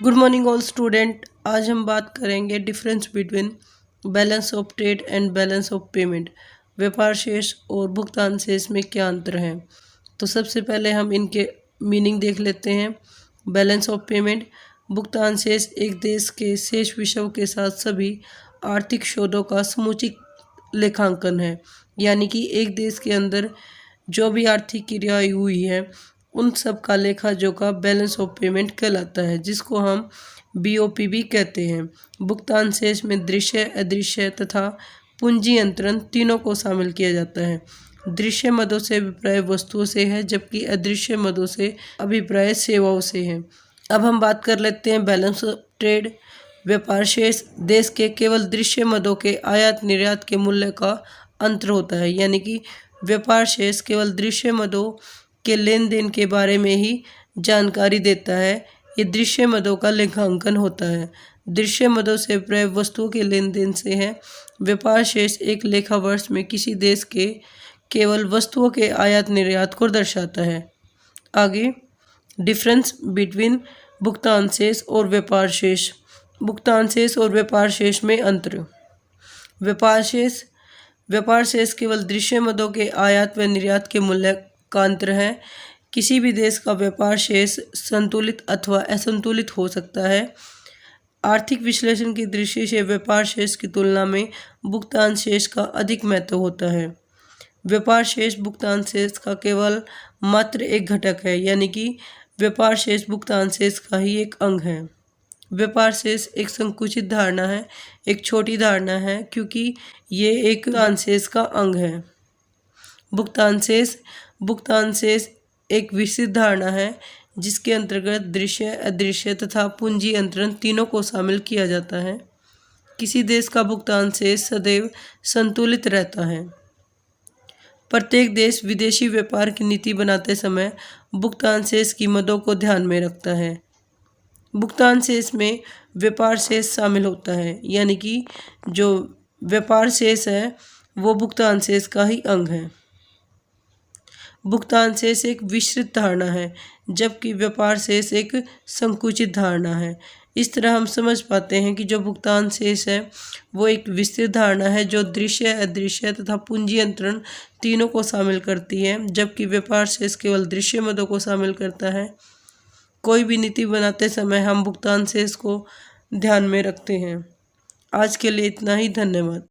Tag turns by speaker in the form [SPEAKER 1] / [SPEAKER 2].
[SPEAKER 1] Good morning all student. आज हम बात करेंगे difference between balance of trade and balance of payment. व्यापार शेष और भुगतान शेष में क्या अंतर है। तो सबसे पहले हम इनके मीनिंग देख लेते हैं। बैलेंस ऑफ पेमेंट, भुगतान शेष एक देश के शेष विषयों के साथ सभी आर्थिक स्रोतों का समुचित लेखांकन है। यानी कि एक देश के अंदर जो भी आर्थिक क्रियाएं हुई है उन सब का लेखा जोखा बैलेंस ऑफ पेमेंट कहलाता है, जिसको हम BOP भी कहते हैं। भुगतान शेष में दृश्य, अदृश्य तथा पूंजी अंतरण तीनों को शामिल किया जाता है। दृश्य मदों से अभिप्राय वस्तुओं से है, जबकि अदृश्य मदों से अभिप्राय सेवाओं से है। अब हम बात कर लेते हैं बैलेंस ऑफ ट्रेड। व्यापार शेष देश के केवल दृश्य मदों के आयात निर्यात के मूल्य का अंतर होता है। यानी कि व्यापार शेष केवल दृश्य मदों के लेन देन के बारे में ही जानकारी देता है। ये दृश्य मदों का लेखांकन होता है। दृश्य मदों से प्राप्त वस्तुओं के लेन देन से है। व्यापार शेष एक लेखा वर्ष में किसी देश के केवल वस्तुओं के आयात निर्यात को दर्शाता है। आगे डिफरेंस बिटवीन भुगतान शेष और व्यापार शेष। भुगतान शेष और व्यापार शेष में अंतर। व्यापार शेष केवल दृश्य मदों के आयात व निर्यात के मूल्य का अंतर है। किसी भी देश का व्यापार शेष संतुलित अथवा असंतुलित हो सकता है। आर्थिक विश्लेषण की दृष्टि से व्यापार शेष की तुलना में भुगतान शेष का अधिक महत्व होता है। व्यापार शेष भुगतान शेष का केवल मात्र एक घटक है, यानी कि व्यापार शेष भुगतान शेष का ही एक अंग है। व्यापार शेष एक संकुचित धारणा है, एक छोटी धारणा है, क्योंकि ये एक भुगतान शेष का अंग है। भुगतान शेष एक विस्तृत धारणा है, जिसके अंतर्गत दृश्य, अदृश्य तथा पूंजी अंतरण तीनों को शामिल किया जाता है। किसी देश का भुगतान शेष सदैव संतुलित रहता है। प्रत्येक देश विदेशी व्यापार की नीति बनाते समय भुगतान शेष की मदों को ध्यान में रखता है। भुगतान शेष में व्यापार शेष शामिल होता है, यानी कि जो व्यापार शेष है वो भुगतान शेष का ही अंग है। भुगतान शेष एक विस्तृत धारणा है, जबकि व्यापार शेष एक संकुचित धारणा है। इस तरह हम समझ पाते हैं कि जो भुगतान शेष है वो एक विस्तृत धारणा है, जो दृश्य, अदृश्य तथा पूंजी अंतरण तीनों को शामिल करती है, जबकि व्यापार शेष केवल दृश्य मदों को शामिल करता है। कोई भी नीति बनाते समय हम भुगतान शेष को ध्यान में रखते हैं। आज के लिए इतना ही। धन्यवाद।